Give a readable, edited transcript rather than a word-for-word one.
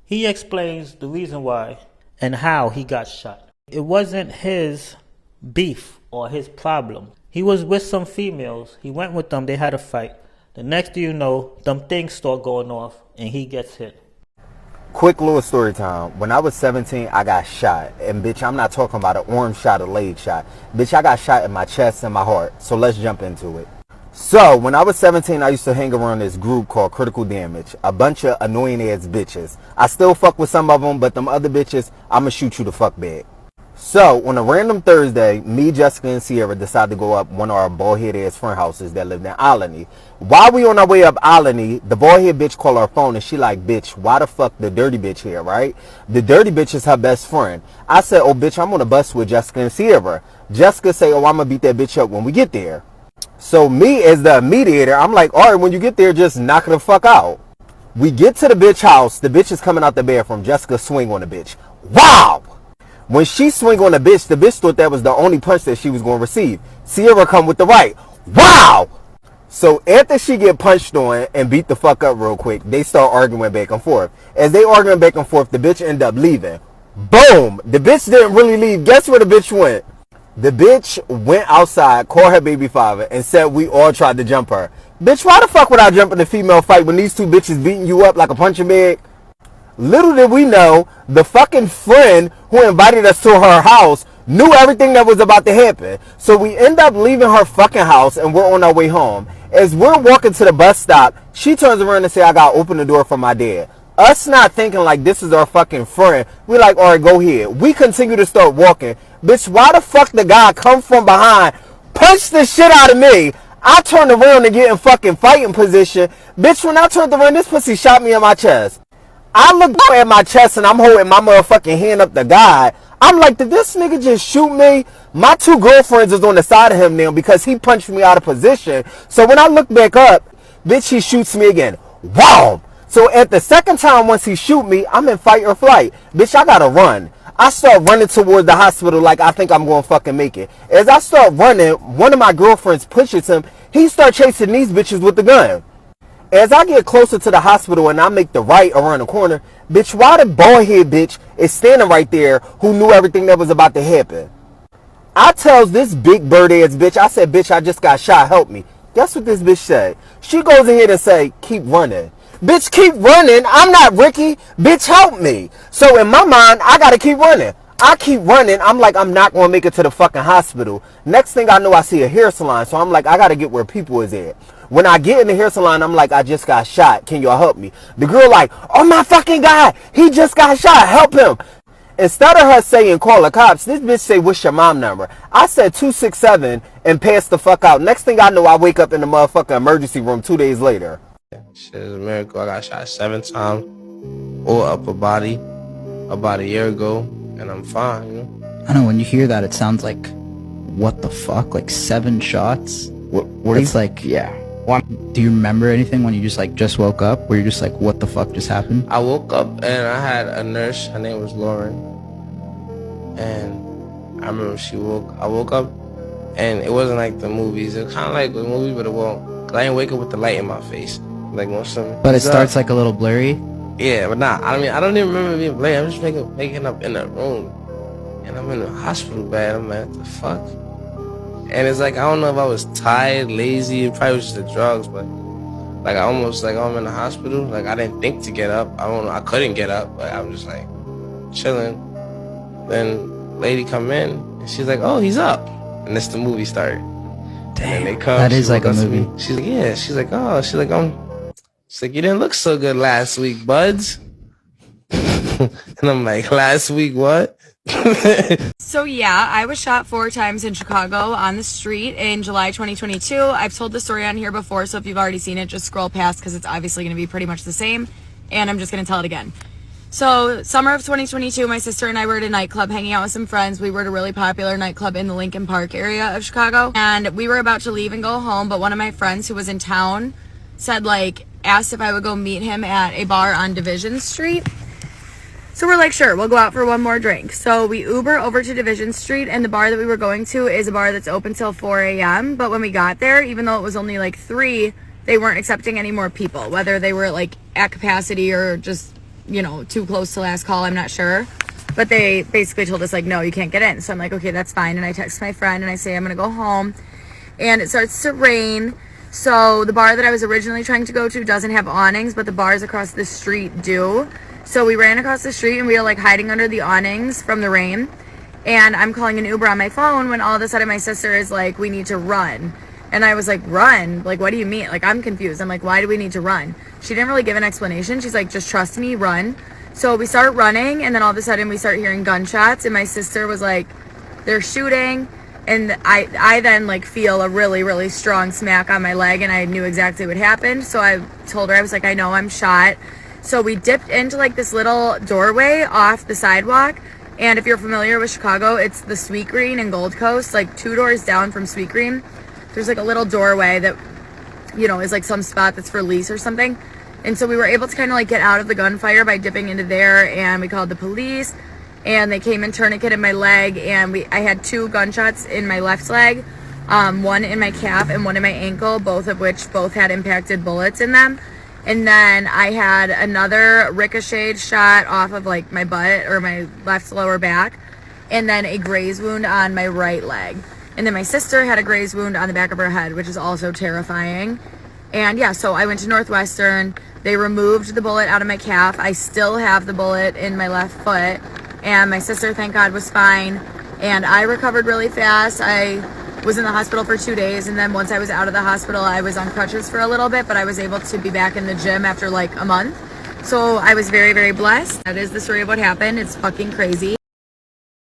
He explains the reason why and how he got shot. It wasn't his beef or his problem. He was with some females. He went with them. They had a fight. The next thing you know, them things start going off and he gets hit. Quick little story time. When I was 17, I got shot. And bitch, I'm not talking about an arm shot or leg shot. Bitch, I got shot in my chest and my heart. So let's jump into it. So, when I was 17, I used to hang around this group called Critical Damage. A bunch of annoying ass bitches. I still fuck with some of them, but them other bitches, I'ma shoot you the fuck back. So, on a random Thursday, me, Jessica, and Sierra decided to go up one of our bald-head ass friend houses that lived in Alany. While we on our way up Alany, the bald-head bitch called our phone and she like, bitch, why the fuck the dirty bitch here, right? The dirty bitch is her best friend. I said, oh bitch, I'm on a bus with Jessica and Sierra. Jessica say, oh, I'ma beat that bitch up when we get there. So me as the mediator, I'm like, all right, when you get there, just knock it the fuck out. We get to the bitch house. The bitch is coming out the bathroom. Jessica swing on the bitch. Wow! When she swing on the bitch thought that was the only punch that she was going to receive. Sierra come with the right. Wow! So after she get punched on and beat the fuck up real quick, they start arguing back and forth. As they arguing back and forth, the bitch end up leaving. Boom! The bitch didn't really leave. Guess where the bitch went? The bitch went outside, called her baby father, and said we all tried to jump her. Bitch, why the fuck would I jump in a female fight when these two bitches beating you up like a punching bag? Little did we know, the fucking friend who invited us to her house knew everything that was about to happen. So we end up leaving her fucking house and we're on our way home. As we're walking to the bus stop, she turns around and says, I gotta open the door for my dad. Us not thinking like this is our fucking friend. We like, alright, go ahead. We continue to start walking. Bitch, why the fuck the guy come from behind, punch the shit out of me? I turned around and get in fucking fighting position. Bitch, when I turned around, this pussy shot me in my chest. I look at my chest and I'm holding my motherfucking hand up the guy. I'm like, did this nigga just shoot me? My two girlfriends is on the side of him now because he punched me out of position. So when I look back up, bitch, he shoots me again. Wow! So at the second time, once he shoot me, I'm in fight or flight. Bitch, I gotta run. I start running towards the hospital like I think I'm gonna fucking make it. As I start running, one of my girlfriends pushes him. He start chasing these bitches with the gun. As I get closer to the hospital and I make the right around the corner, bitch, why the bald head bitch is standing right there who knew everything that was about to happen? I tells this big bird ass bitch, I said, bitch, I just got shot, help me. Guess what this bitch said? She goes ahead and say, keep running. Bitch, keep running. I'm not Ricky. Bitch, help me. So in my mind, I gotta keep running. I keep running. I'm like, I'm not gonna make it to the fucking hospital. Next thing I know, I see a hair salon. So I'm like, I gotta get where people is at. When I get in the hair salon, I'm like, I just got shot. Can y'all help me? The girl like, oh my fucking God, he just got shot. Help him. Instead of her saying, call the cops, this bitch say, what's your mom number? I said 267 and passed the fuck out. Next thing I know, I wake up in the motherfucking emergency room 2 days later. Shit is a miracle. I got shot 7 times, all upper body, about a year ago, and I'm fine, you know? I know, when you hear that, it sounds like, what the fuck? Like 7 shots? What It's like, yeah. Do you remember anything when you just woke up? Where you're just like, what the fuck just happened? I woke up and I had a nurse, her name was Lauren, and I remember I woke up and it wasn't like the movies. It was kind of like the movies, but it won't. Cause I didn't wake up with the light in my face. Like most of them. But it starts like a little blurry? Yeah, but nah, I mean, I don't even remember being late. I'm just waking up in a room and I'm in a hospital bed. I'm like, what the fuck? And it's like, I don't know if I was tired, lazy, it probably was just the drugs, but like I almost like I'm in the hospital. Like I didn't think to get up. I don't know, I couldn't get up, but I'm just like chilling. Then lady come in and she's like, oh, he's up. And that's the movie started. Damn, and they come, that is like a movie. She's like, yeah. She's like, oh, she's like, you didn't look so good last week, buds. And I'm like, last week what? So yeah, I was shot 4 times in Chicago on the street in July 2022. I've told the story on here before, so if you've already seen it, just scroll past because it's obviously going to be pretty much the same. And I'm just going to tell it again. So summer of 2022, my sister and I were at a nightclub hanging out with some friends. We were at a really popular nightclub in the Lincoln Park area of Chicago. And we were about to leave and go home, but one of my friends who was in town said, asked if I would go meet him at a bar on Division Street. So we're like, sure, we'll go out for one more drink. So we Uber over to Division Street, and the bar that we were going to is a bar that's open till 4 a.m. But when we got there, even though it was only 3, they weren't accepting any more people, whether they were at capacity or just you know, too close to last call, I'm not sure. But they basically told us, like, no, you can't get in. So I'm like, okay, that's fine. And I text my friend and I say, I'm going to go home. And it starts to rain. So the bar that I was originally trying to go to doesn't have awnings, but the bars across the street do. So we ran across the street and we were like hiding under the awnings from the rain. And I'm calling an Uber on my phone when all of a sudden my sister is like, we need to run. And I was like, run? Like, what do you mean? Like, I'm confused. I'm like, why do we need to run? She didn't really give an explanation. She's like, just trust me, run. So we start running, and then all of a sudden we start hearing gunshots, and my sister was like, they're shooting. And I then like feel a really, really strong smack on my leg, and I knew exactly what happened. So I told her, I was like, I know I'm shot. So we dipped into like this little doorway off the sidewalk. And if you're familiar with Chicago, it's the Sweet Green and Gold Coast, like 2 doors down from Sweet Green. There's like a little doorway that, you know, is like some spot that's for lease or something. And so we were able to kind of like get out of the gunfire by dipping into there, and we called the police, and they came and tourniqueted my leg, and I had 2 gunshots in my left leg, one in my calf and one in my ankle, both of which had impacted bullets in them. And then I had another ricocheted shot off of like my butt or my left lower back, and then a graze wound on my right leg. And then my sister had a graze wound on the back of her head, which is also terrifying. And yeah, so I went to Northwestern. They removed the bullet out of my calf. I still have the bullet in my left foot. And my sister, thank God, was fine. And I recovered really fast. I was in the hospital for 2 days. And then once I was out of the hospital, I was on crutches for a little bit. But I was able to be back in the gym after like a month. So I was very, very blessed. That is the story of what happened. It's fucking crazy.